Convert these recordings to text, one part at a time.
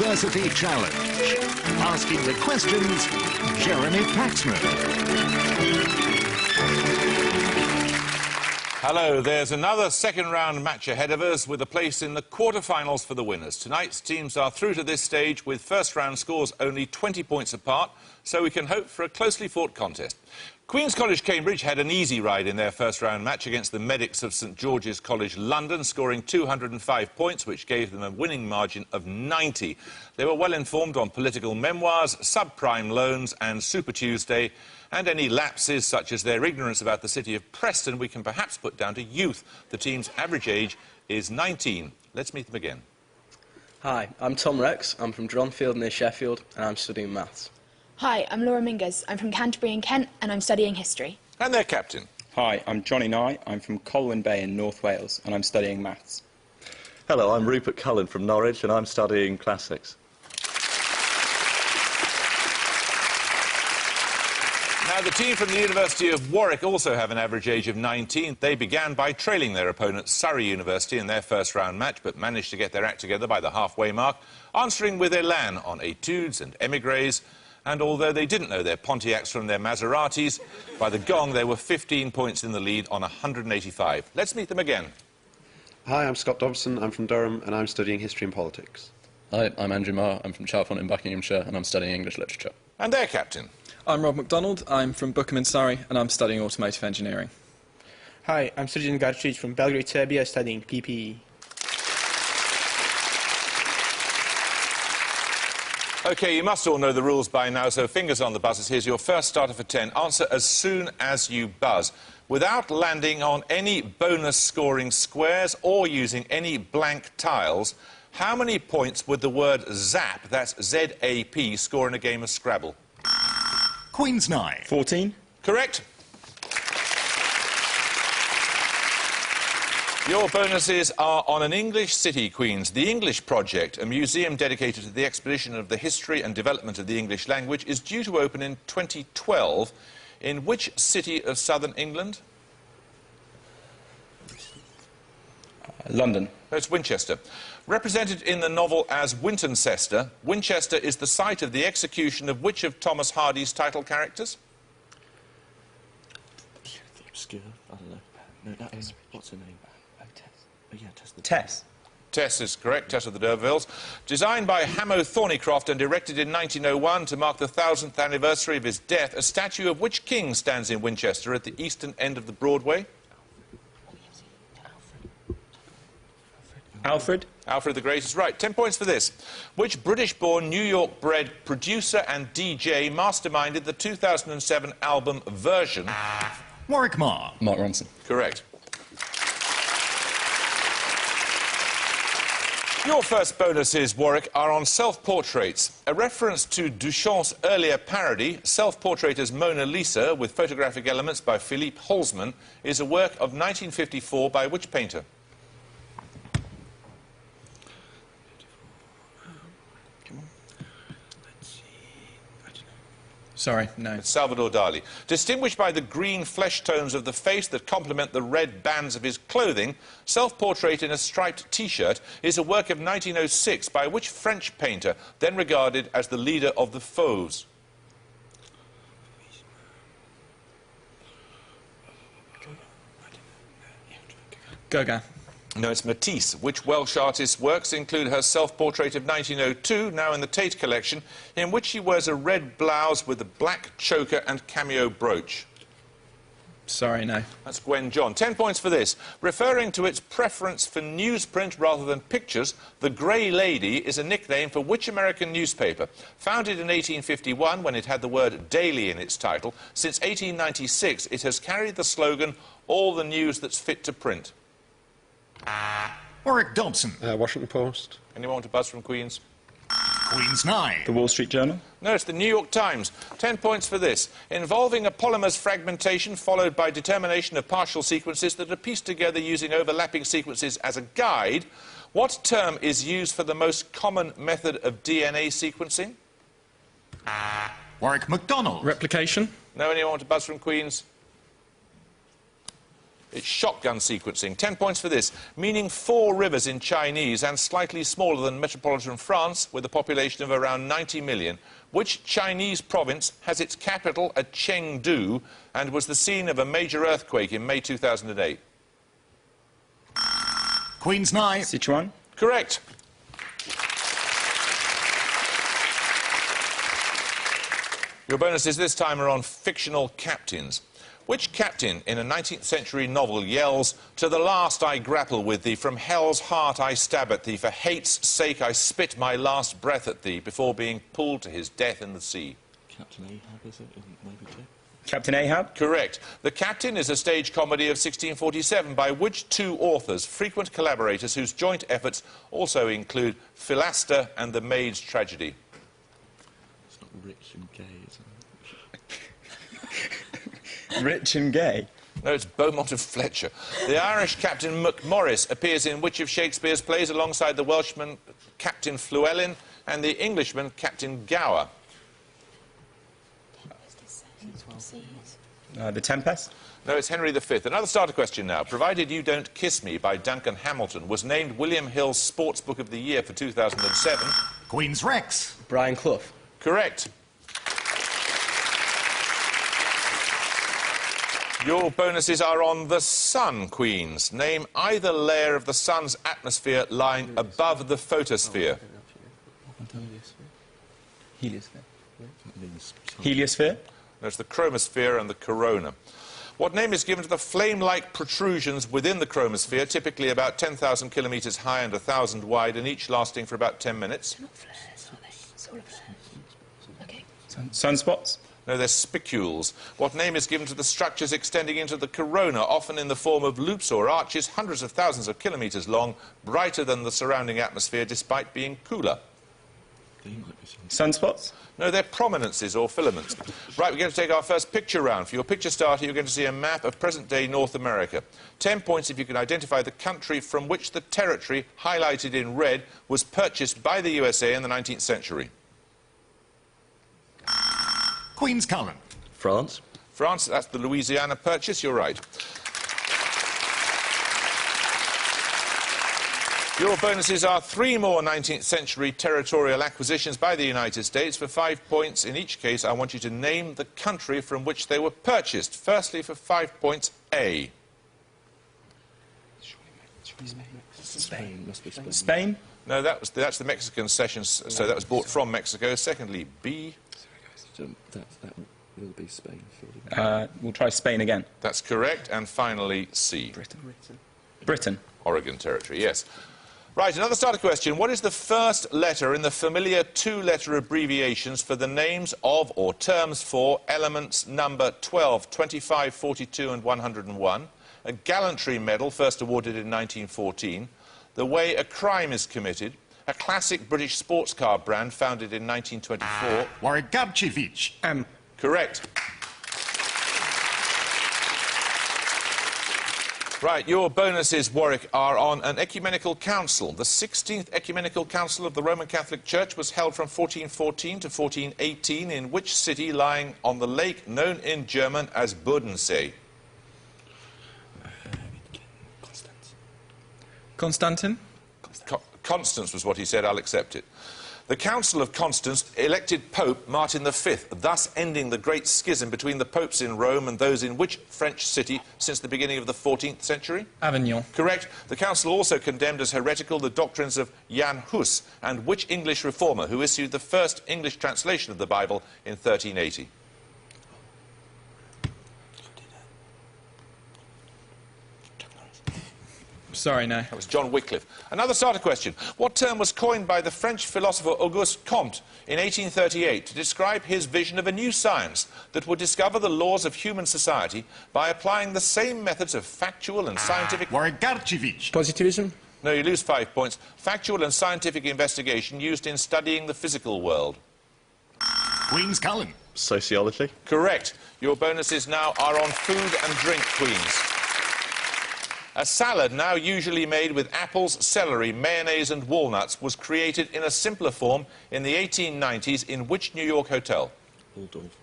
University Challenge. Asking the questions, Jeremy Paxman. Hello, there's another second-round match ahead of us with a place in the quarter-finals for the winners. Tonight's teams are through to this stage with first-round scores only 20 points apart, so we can hope for a closely fought contest. Queen's College Cambridge had an easy ride in their first-round match against the Medics of St George's College London, scoring 205 points, which gave them a winning margin of 90. They were well informed on political memoirs, subprime loans and Super Tuesday, and any lapses such as their ignorance about the city of Preston we can perhaps put down to youth. The team's average age is 19. Let's meet them again. Hi, I'm Tom Rex. I'm from Dronfield near Sheffield and I'm studying maths. Hi, I'm Laura Mingus. I'm from Canterbury in Kent and I'm studying history. And their captain. Hi, I'm Johnny Nye. I'm from Colwyn Bay in North Wales and I'm studying maths. Hello, I'm Rupert Cullen from Norwich and I'm studying classics. Now, the team from the University of Warwick also have an average age of 19. They began by trailing their opponent, Surrey University, in their first-round match, but managed to get their act together by the halfway mark, answering with élan on études and émigrés. And although they didn't know their Pontiacs from their Maseratis, by the gong they were 15 points in the lead on 185. Let's meet them again. Hi, I'm Scott Dobson. I'm from Durham and I'm studying history and politics. Hi, I'm Andrew Marr. I'm from Chalfont in Buckinghamshire and I'm studying English literature. And their captain. I'm Rob MacDonald. I'm from Bookham in Surrey and I'm studying automotive engineering. Hi, I'm Srdjan Garcic from Belgrade, Serbia, studying PPE. OK, you must all know the rules by now, so fingers on the buzzers. Here's your first starter for 10. Answer as soon as you buzz. Without landing on any bonus scoring squares or using any blank tiles, how many points would the word zap, that's Z-A-P, score in a game of Scrabble? Queen's 9. 14. Correct. Your bonuses are on an English city, Queens. The English Project, a museum dedicated to the expedition of the history and development of the English language, is due to open in 2012. In which city of southern England? London. It's Winchester. Represented in the novel as Wintoncester, Winchester is the site of the execution of which of Thomas Hardy's title characters? Obscure, I don't know. No, that is, what's her name? Tess. Oh, yeah, Tess. Tess. Tess is correct, Tess of the D'Urbervilles. Designed by Hamo Thornycroft and erected in 1901 to mark the 1000th anniversary of his death, a statue of which king stands in Winchester at the eastern end of the Broadway? Alfred. Alfred the Great is right. 10 points for this. Which British-born, New York-bred producer and DJ masterminded the 2007 album Version? Warwick Marr. Mark Ronson. Correct. Your first bonuses, Warwick, are on self-portraits. A reference to Duchamp's earlier parody, Self-Portrait as Mona Lisa, with photographic elements by Philippe Holzmann, is a work of 1954 by which painter? Sorry, no. It's Salvador Dali. Distinguished by the green flesh tones of the face that complement the red bands of his clothing, Self-Portrait in a Striped T-shirt is a work of 1906 by which French painter, then regarded as the leader of the Fauves? Gauguin. No, it's Matisse. Which Welsh artist's works include her self-portrait of 1902, now in the Tate collection, in which she wears a red blouse with a black choker and cameo brooch? Sorry, no. That's Gwen John. 10 points for this. Referring to its preference for newsprint rather than pictures, the Grey Lady is a nickname for which American newspaper? Founded in 1851 when it had the word daily in its title, since 1896 it has carried the slogan, all the news that's fit to print. Warwick Dobson. Washington Post. Anyone want to buzz from Queens? Queen's 9. The Wall Street Journal. No, it's the New York Times. 10 points for this. Involving a polymer's fragmentation followed by determination of partial sequences that are pieced together using overlapping sequences as a guide, what term is used for the most common method of DNA sequencing? Warwick MacDonald. Replication. No, anyone want to buzz from Queens? It's shotgun sequencing. 10 points for this. Meaning 4 rivers in Chinese and slightly smaller than metropolitan France with a population of around 90 million. Which Chinese province has its capital at Chengdu and was the scene of a major earthquake in May 2008? Queen's Nye. Sichuan. Correct. Your bonuses this time are on fictional captains. Which captain in a 19th century novel yells, "To the last I grapple with thee, from hell's heart I stab at thee, for hate's sake I spit my last breath at thee," before being pulled to his death in the sea? Captain Ahab, is it? Maybe too. Captain Ahab. Correct. The Captain is a stage comedy of 1647 by which 2 authors, frequent collaborators whose joint efforts also include Philaster and The Maid's Tragedy? It's not rich and gay, is it? Rich and gay. No, it's Beaumont of Fletcher. The Irish Captain MacMorris appears in which of Shakespeare's plays alongside the Welshman Captain Llewellyn and the Englishman Captain Gower? The Tempest. No, it's Henry V. Another starter question now. Provided You Don't Kiss Me by Duncan Hamilton was named William Hill's Sports Book of the Year for 2007. Queen's Rex. Brian Clough. Correct. Your bonuses are on the Sun, Queens. Name either layer of the Sun's atmosphere lying above the photosphere. Heliosphere. Heliosphere. No, it's the chromosphere and the corona. What name is given to the flame-like protrusions within the chromosphere, typically about 10,000 kilometres high and 1,000 wide, and each lasting for about 10 minutes? They're not flares, are they? Solar flares. Okay. Sunspots. No, they're spicules. What name is given to the structures extending into the corona, often in the form of loops or arches, hundreds of thousands of kilometres long, brighter than the surrounding atmosphere, despite being cooler? Sunspots. No, they're prominences or filaments. Right, we're going to take our first picture round. For your picture starter, you're going to see a map of present-day North America. 10 points if you can identify the country from which the territory, highlighted in red, was purchased by the USA in the 19th century. Queen's Cullen. France. France, that's the Louisiana Purchase, you're right. Your bonuses are 3 more 19th century territorial acquisitions by the United States for 5 points. In each case, I want you to name the country from which they were purchased. Firstly, for 5 points, A. Spain. Must be Spain. Spain. No, that's the Mexican cessions, so that was bought from Mexico. Secondly, B. That will be Spain. We'll try Spain again. That's correct. And finally, C. Britain. Oregon Territory, yes. Right, another starter question. What is the first letter in the familiar 2-letter abbreviations for the names of or terms for elements number 12, 25, 42 and 101? A gallantry medal, first awarded in 1914. The way a crime is committed. A classic British sports car brand founded in 1924. Warwick. Correct. Right, your bonuses, Warwick, are on an ecumenical council. The 16th Ecumenical Council of the Roman Catholic Church was held from 1414 to 1418 in which city lying on the lake known in German as Bodensee? Constantin. Constance was what he said, I'll accept it. The Council of Constance elected Pope Martin V, thus ending the great schism between the popes in Rome and those in which French city since the beginning of the 14th century? Avignon. Correct. The Council also condemned as heretical the doctrines of Jan Hus, and which English reformer who issued the first English translation of the Bible in 1380? Sorry, no. That was John Wycliffe. Another starter question. What term was coined by the French philosopher Auguste Comte in 1838 to describe his vision of a new science that would discover the laws of human society by applying the same methods of factual and scientific... Positivism. No, you lose 5 points. Factual and scientific investigation used in studying the physical world. Queen's Cullen. Sociology. Correct. Your bonuses now are on food and drink, Queens. A salad, now usually made with apples, celery, mayonnaise and walnuts, was created in a simpler form in the 1890s in which New York hotel?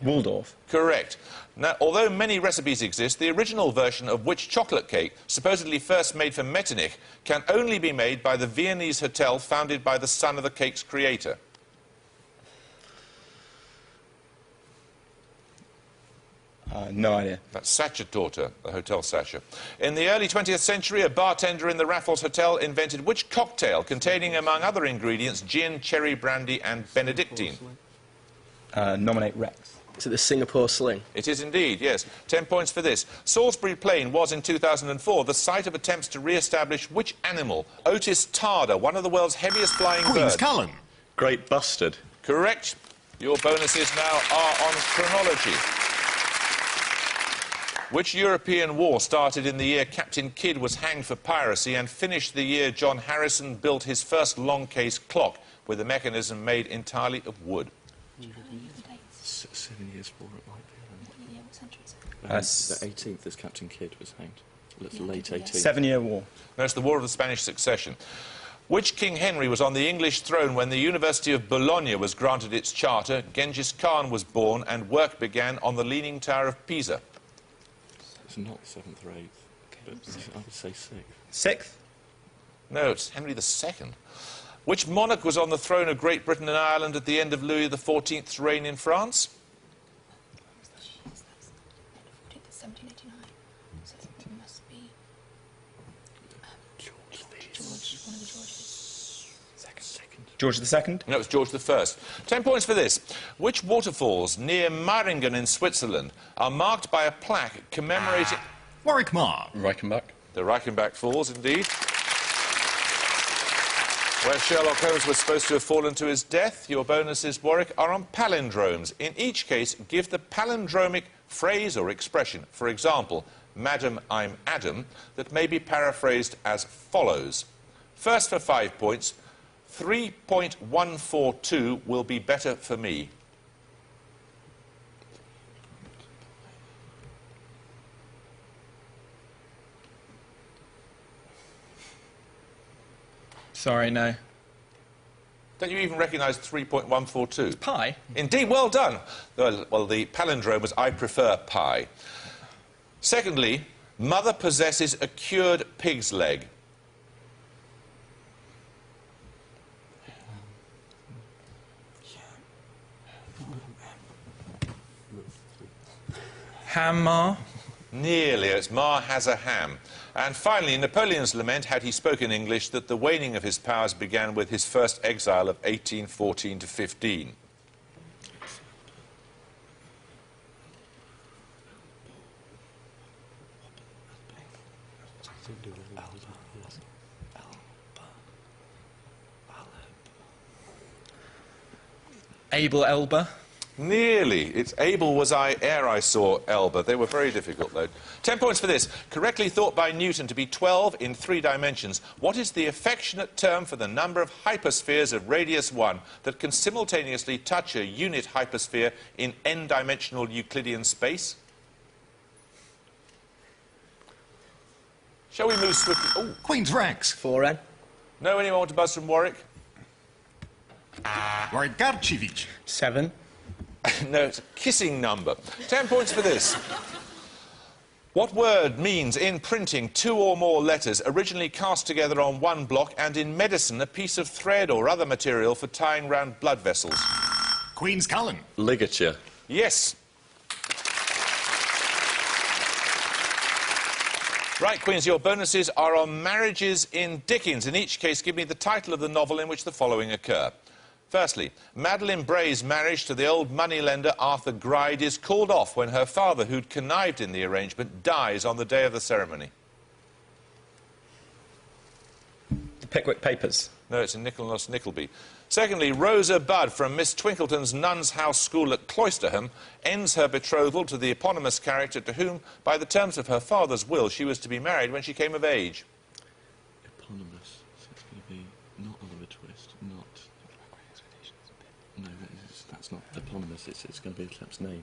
Waldorf. Correct. Now, although many recipes exist, the original version of which chocolate cake, supposedly first made for Metternich, can only be made by the Viennese hotel founded by the son of the cake's creator? No idea. That's Sacher-Torte, the Hotel Sacher. In the early 20th century, a bartender in the Raffles Hotel invented which cocktail containing, among other ingredients, gin, cherry brandy and Benedictine? Nominate Rex. Is it the Singapore Sling? It is indeed, yes. 10 points for this. Salisbury Plain was, in 2004, the site of attempts to re-establish which animal? Otis tarda, one of the world's heaviest flying Queen's birds. Cullen. Great Bustard. Correct. Your bonuses now are on chronology. Which European war started in the year Captain Kidd was hanged for piracy and finished the year John Harrison built his first long-case clock with a mechanism made entirely of wood? 7 years before it might be. What century is it? The 18th, as Captain Kidd was hanged. Late 18th. 7-Year War. No, it's the War of the Spanish Succession. Which King Henry was on the English throne when the University of Bologna was granted its charter, Genghis Khan was born, and work began on the Leaning Tower of Pisa? It's not the 7th or 8th, but I would say 6th. 6th? No, it's Henry II. Which monarch was on the throne of Great Britain and Ireland at the end of Louis XIV's reign in France? 1789. So it must be George, one of the Georges. George II? No, it was George I. 10 points for this. Which waterfalls near Meiringen in Switzerland are marked by a plaque commemorating... Warwick Mark. Reichenbach. The Reichenbach Falls, indeed. Where Sherlock Holmes was supposed to have fallen to his death. Your bonuses, Warwick, are on palindromes. In each case, give the palindromic phrase or expression. For example, Madam, I'm Adam, that may be paraphrased as follows. First for 5 points, 3.142 will be better for me. Sorry, no. Don't you even recognise 3.142? Pie? Indeed, well done. Well, the palindrome was I prefer pie. Secondly, mother possesses a cured pig's leg. Hammer? Nearly. It's Ma has a ham. And finally, Napoleon's lament, had he spoken English, that the waning of his powers began with his first exile of 1814 to 15. Abel Elba? Nearly. It's able was I ere I saw Elba. They were very difficult, though. 10 points for this. Correctly thought by Newton to be 12 in 3 dimensions. What is the affectionate term for the number of hyperspheres of radius 1 that can simultaneously touch a unit hypersphere in n-dimensional Euclidean space? Shall we move swiftly? Oh, Queen's Rex. 4N? no, anyone want to buzz from Warwick? Warwick Garchivich. 7. No, it's a kissing number. 10 points for this. What word means in printing 2 or more letters originally cast together on one block, and in medicine a piece of thread or other material for tying round blood vessels? Queen's Cullen. Ligature. Yes. Right, Queens, your bonuses are on marriages in Dickens. In each case, give me the title of the novel in which the following occur. Firstly, Madeline Bray's marriage to the old moneylender Arthur Gride is called off when her father, who'd connived in the arrangement, dies on the day of the ceremony. The Pickwick Papers. No, it's in Nicholas Nickleby. Secondly, Rosa Budd from Miss Twinkleton's Nuns' House School at Cloisterham ends her betrothal to the eponymous character to whom, by the terms of her father's will, she was to be married when she came of age. Eponymous. So it's going to be not Oliver Twist, not... No, that's not eponymous. It's going to be a chap's name.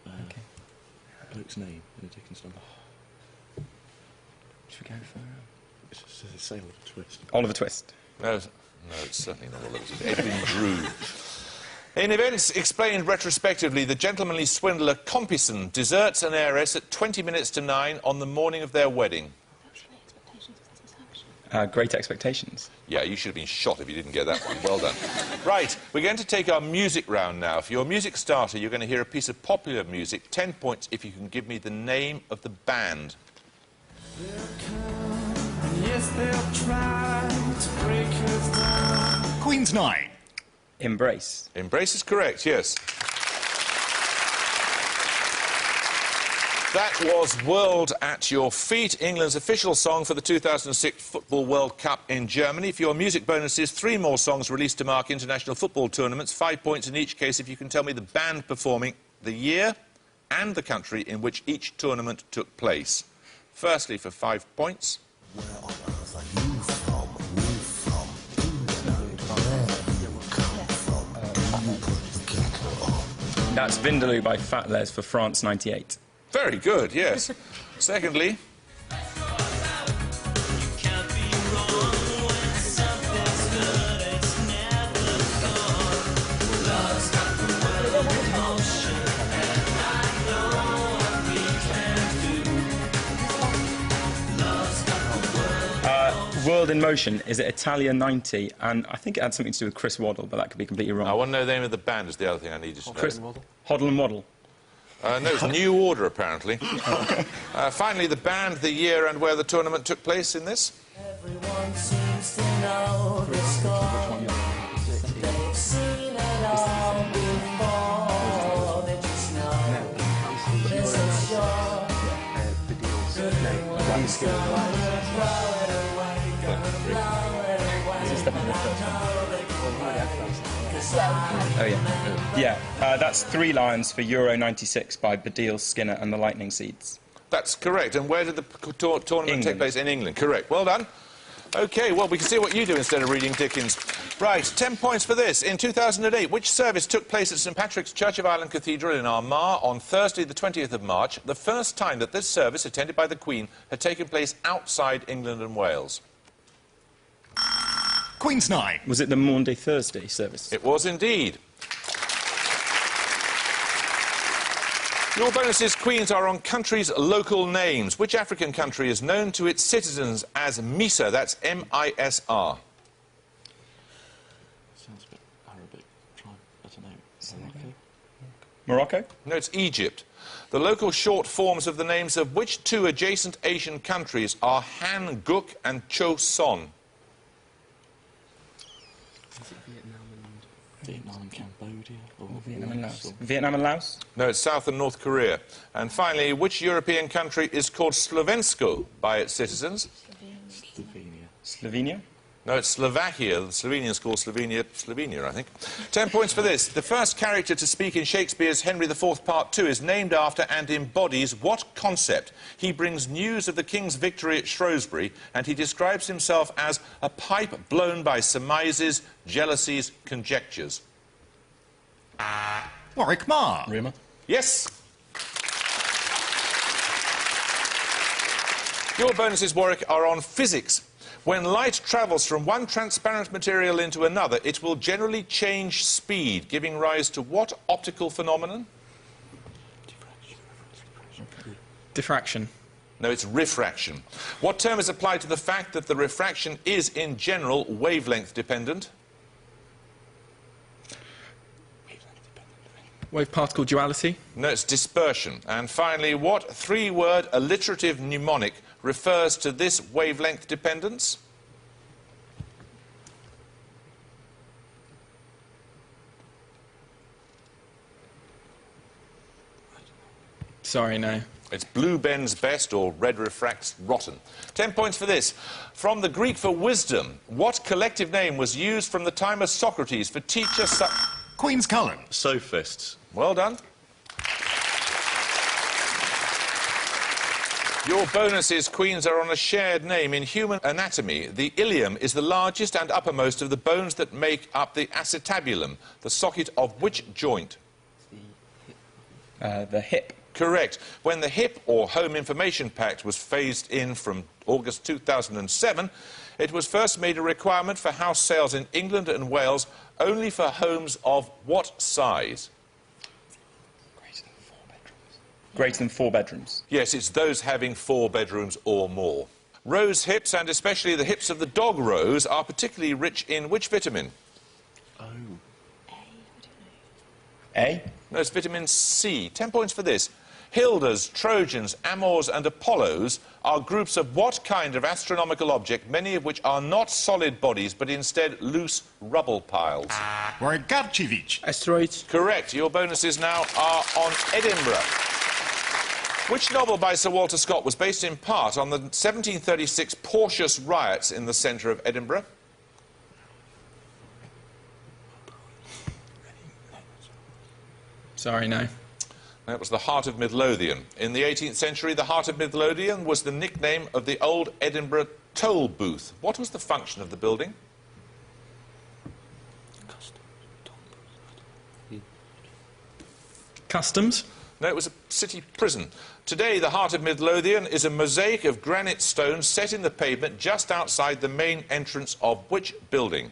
A bloke's name in a Dickens novel. Should we go for... Say Oliver Twist. Oliver Twist. No, it's certainly not Oliver Twist. Edwin Drood. In events explained retrospectively, the gentlemanly swindler Compeyson deserts an heiress at 20 minutes to 9 on the morning of their wedding. Great Expectations. Yeah, you should have been shot if you didn't get that one. Well done. Right, we're going to take our music round now. For your music starter, you're going to hear a piece of popular music. 10 points if you can give me the name of the band. Queen's 9. Embrace. Embrace is correct, yes. That was World at Your Feet, England's official song for the 2006 Football World Cup in Germany. For your music bonuses, 3 more songs released to mark international football tournaments, 5 points in each case if you can tell me the band performing, the year and the country in which each tournament took place. Firstly, for 5 points. That's Vindaloo by Fat Les for France 98. Very good, yes. Secondly... World in Motion, is it Italia 90? And I think it had something to do with Chris Waddle, but that could be completely wrong. I want to know the name of the band is the other thing I needed to know. Chris Hoddle and Waddle. No, it's New Order, apparently. Finally, the band, the year and where the tournament took place in this. Everyone seems to know the score. They've seen it all before. They just know this is sure. Good ones gonna throw it away, gonna blow it away. Oh, yeah. Yeah, that's 3 Lions for Euro 96 by Baddiel, Skinner and the Lightning Seeds. That's correct. And where did the tournament England. take place? In England. Correct. Well done. OK, well, we can see what you do instead of reading Dickens. Right, 10 points for this. In 2008, which service took place at St Patrick's Church of Ireland Cathedral in Armagh on Thursday, the 20th of March, the first time that this service, attended by the Queen, had taken place outside England and Wales? Queen's 9. Was it the Maundy Thursday service? It was indeed. Your bonuses, Queens, are on countries' local names. Which African country is known to its citizens as Misr? That's M-I-S-R. Sounds a bit Arabic. Try, I don't know. Morocco? No, it's Egypt. The local short forms of the names of which 2 adjacent Asian countries are Han Guk and Cho Son? Vietnam and Cambodia? Or Vietnam and Laos. Vietnam and Laos? No, it's South and North Korea. And finally, which European country is called Slovensko by its citizens? Slovenia. Slovenia? No, it's Slovakia. The Slovenians call Slovenia, I think. 10 points for this. The first character to speak in Shakespeare's Henry IV Part 2 is named after and embodies what concept? He brings news of the king's victory at Shrewsbury, and he describes himself as a pipe blown by surmises, jealousies, conjectures. Warwick Marr. Rumour? Yes. Your bonuses, Warwick, are on physics. When light travels from one transparent material into another, it will generally change speed, giving rise to what optical phenomenon? Diffraction. No, it's refraction. What term is applied to the fact that the refraction is, in general, wavelength dependent? Wave-particle duality. No, it's dispersion. And finally, what 3-word alliterative mnemonic refers to this wavelength dependence? Sorry, no. It's blue bends best or red refracts rotten. 10 points for this. From the Greek for wisdom, what collective name was used from the time of Socrates for teacher... Queen's Cullen. Sophists. Well done. Your bonuses, Queens, are on a shared name. In human anatomy, the ilium is the largest and uppermost of the bones that make up the acetabulum, the socket of which joint? The hip. Correct. When the HIP, or Home Information Pact, was phased in from August 2007, It was first made a requirement for house sales in England and Wales only for homes of what size? Greater than 4 bedrooms. Yes, it's those having 4 bedrooms or more. Rose hips, and especially the hips of the dog rose, are particularly rich in which vitamin? A? No, it's vitamin C. 10 points for this. Hildas, Trojans, Amors and Apollos are groups of what kind of astronomical object, many of which are not solid bodies, but instead loose rubble piles? Warwick. Asteroids. Correct. Your bonuses now are on Edinburgh. Which novel by Sir Walter Scott was based in part on the 1736 Porteous riots in the centre of Edinburgh? Sorry, no. That was the Heart of Midlothian. In the 18th century, the Heart of Midlothian was the nickname of the old Edinburgh toll booth. What was the function of the building? Customs? No, it was a city prison. Today, the Heart of Midlothian is a mosaic of granite stones set in the pavement just outside the main entrance of which building?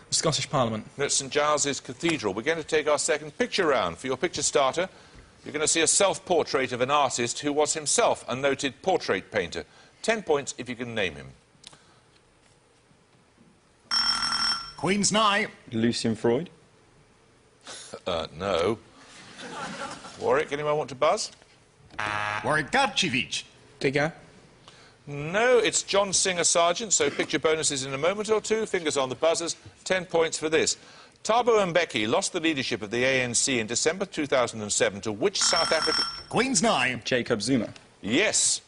The Scottish Parliament. No, it's St Giles's Cathedral. We're going to take our second picture round. For your picture starter, you're going to see a self-portrait of an artist who was himself a noted portrait painter. 10 points if you can name him. Queen's Nye. Lucian Freud. No. Warwick, anyone want to buzz? Warwick. Digger. No, it's John Singer Sargent, so picture bonuses in a moment or two. Fingers on the buzzers. 10 points for this. Thabo Mbeki lost the leadership of the ANC in December 2007 to which South African... Queen's Nye. Jacob Zuma. Yes.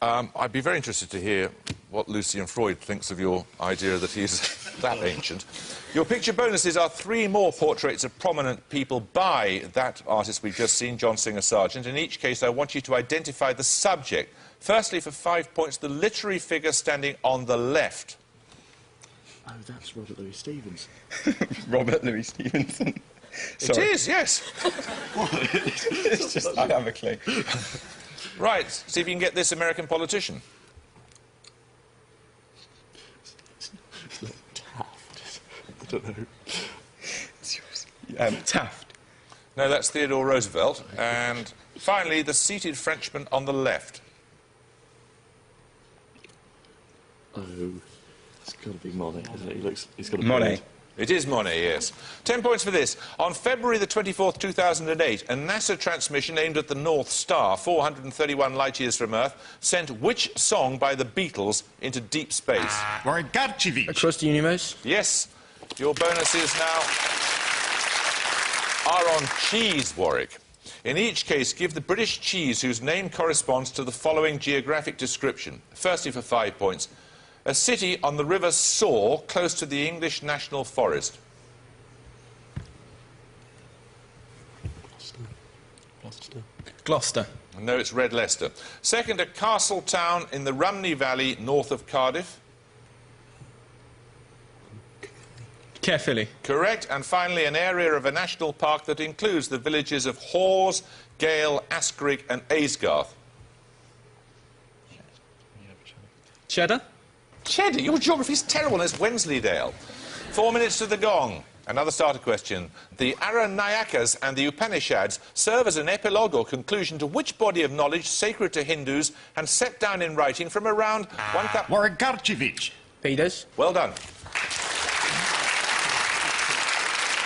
I'd be very interested to hear what Lucian Freud thinks of your idea that he's that ancient. Your picture bonuses are 3 more portraits of prominent people by that artist we've just seen, John Singer Sargent. In each case, I want you to identify the subject. Firstly, for 5 points, the literary figure standing on the left. Oh, that's Robert Louis Stevenson. Robert Louis Stevenson. It is, yes. It's just, I have a clue. Right, see if you can get this American politician. It's not Taft. I don't know. It's yours. Taft. No, that's Theodore Roosevelt. And finally, the seated Frenchman on the left. Oh, it's got to be Monet, isn't it? He's got a Monet. beard. It is Monet, yes. 10 points for this. On February the 24th, 2008, a NASA transmission aimed at the North Star, 431 light-years from Earth, sent which song by the Beatles into deep space? Warwick. Across the universe. Yes. Your bonuses now are on cheese, Warwick. In each case, give the British cheese whose name corresponds to the following geographic description. Firstly, for 5 points. A city on the River Soar, close to the English National Forest. Gloucester. No, it's Red Leicester. Second, a castle town in the Rumney Valley, north of Cardiff. Caerphilly. Correct. And finally, an area of a national park that includes the villages of Hawes, Gale, Askrigg and Aysgarth. Cheddar. Cheddar? Your geography's terrible. It's Wensleydale. 4 minutes to the gong. Another starter question. The Aranyakas and the Upanishads serve as an epilogue or conclusion to which body of knowledge sacred to Hindus and set down in writing from around 1000... Warwick. Vedas. Well done.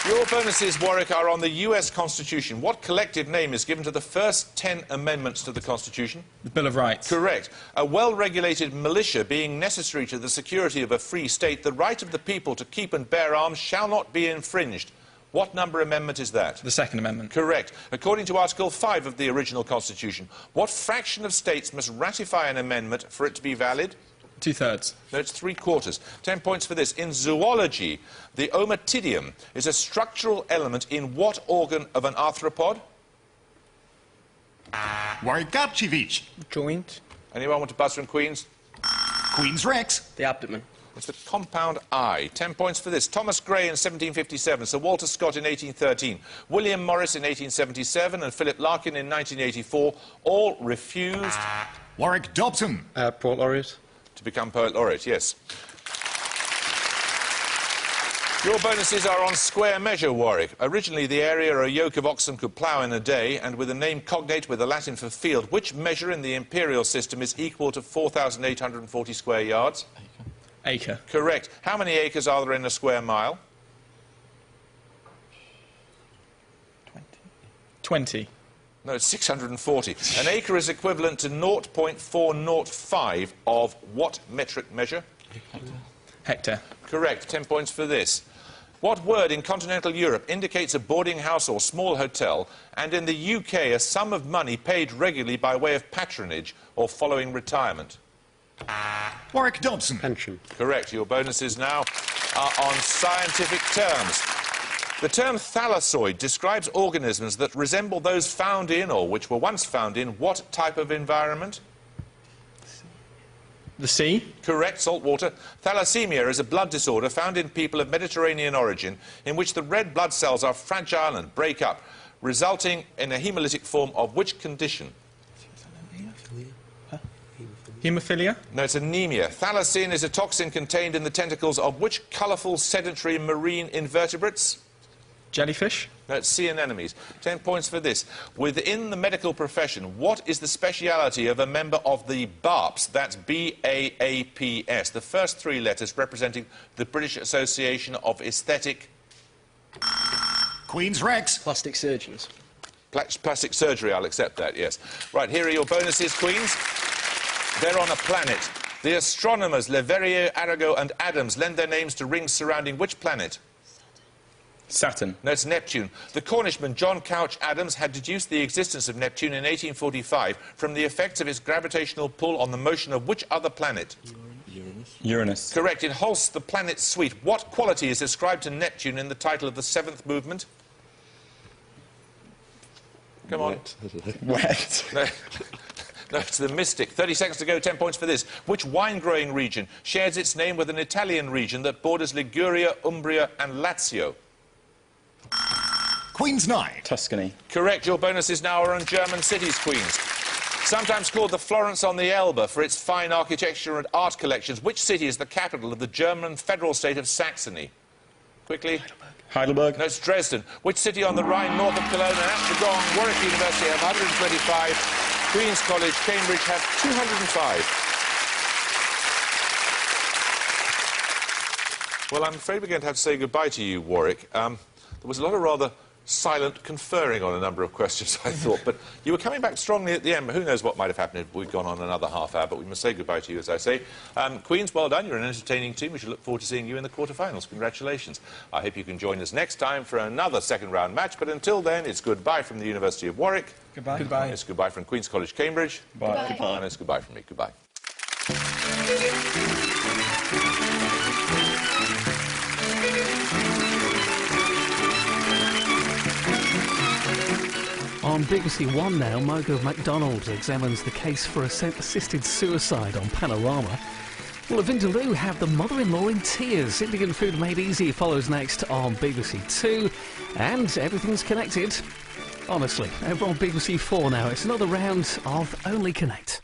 Your bonuses, Warwick, are on the US Constitution. What collective name is given to the first 10 amendments to the Constitution? The Bill of Rights. Correct. A well-regulated militia being necessary to the security of a free state, the right of the people to keep and bear arms shall not be infringed. What number amendment is that? The Second Amendment. Correct. According to Article 5 of the original Constitution, what fraction of states must ratify an amendment for it to be valid? 2/3. No, it's 3/4. 10 points for this. In zoology, the ommatidium is a structural element in what organ of an arthropod? Warwick. Joint. Anyone want to buzz from Queens? Queen's Rex. The abdomen. It's the compound I. 10 points for this. Thomas Gray in 1757, Sir Walter Scott in 1813, William Morris in 1877 and Philip Larkin in 1984 all refused... Warwick Dobson. Poet Laureate. To become Poet Laureate, yes. Your bonuses are on square measure, Warwick. Originally, the area a yoke of oxen could plough in a day, and with a name cognate with the Latin for field, which measure in the imperial system is equal to 4,840 square yards? Acre. Correct. How many acres are there in a square mile? 20. No, it's 640. An acre is equivalent to 0.405 of what metric measure? Hectare. Correct. 10 points for this. What word in continental Europe indicates a boarding house or small hotel, and in the UK a sum of money paid regularly by way of patronage or following retirement? Warwick Dobson. Pension. Correct. Your bonuses now are on scientific terms. The term thalassoid describes organisms that resemble those found in, or which were once found in, what type of environment? The sea. Correct, salt water. Thalassemia is a blood disorder found in people of Mediterranean origin in which the red blood cells are fragile and break up, resulting in a hemolytic form of which condition? Haemophilia. No, it's anemia. Thalassin is a toxin contained in the tentacles of which colourful sedentary marine invertebrates? Jellyfish. No, it's sea anemones. 10 points for this. Within the medical profession, what is the speciality of a member of the BAAPS? That's B-A-A-P-S. The first three letters representing the British Association of Aesthetic... Queen's Rex. Plastic surgeons. Plastic surgery, I'll accept that, yes. Right, here are your bonuses, Queens. They're on a planet. The astronomers Leverrier, Arago and Adams lend their names to rings surrounding which planet? Saturn. No, it's Neptune. The Cornishman John Couch Adams had deduced the existence of Neptune in 1845 from the effects of its gravitational pull on the motion of which other planet? Uranus. Correct. In Holst, the planet's suite, what quality is ascribed to Neptune in the title of the seventh movement? Come on. Wet. No. No, it's the Mystic. 30 seconds to go, 10 points for this. Which wine-growing region shares its name with an Italian region that borders Liguria, Umbria and Lazio? Queen's 9. Tuscany. Correct. Your bonuses now are on German cities, Queens. Sometimes called the Florence on the Elbe for its fine architecture and art collections, which city is the capital of the German federal state of Saxony? Quickly. Heidelberg. No, it's Dresden. Which city on the Rhine, north of Cologne and Amsterdam? Warwick University have 125. Queen's College, Cambridge have 205. Well, I'm afraid we're going to have to say goodbye to you, Warwick. There was a lot of rather silent conferring on a number of questions, I thought, but you were coming back strongly at the end. But who knows what might have happened if we'd gone on another half hour, but we must say goodbye to you, as I say. Queens, well done. You're an entertaining team. We should look forward to seeing you in the quarterfinals. Congratulations. I hope you can join us next time for another second-round match, but until then, it's goodbye from the University of Warwick. Goodbye. Goodbye. It's goodbye from Queen's College, Cambridge. Goodbye. Goodbye. And it's goodbye from me. Goodbye. On BBC One now, Margot MacDonald examines the case for assisted suicide on Panorama. Well, Vindaloo have the mother-in-law in tears. Indian Food Made Easy follows next on BBC Two, and everything's connected. Honestly, over on BBC 4 now, it's another round of Only Connect.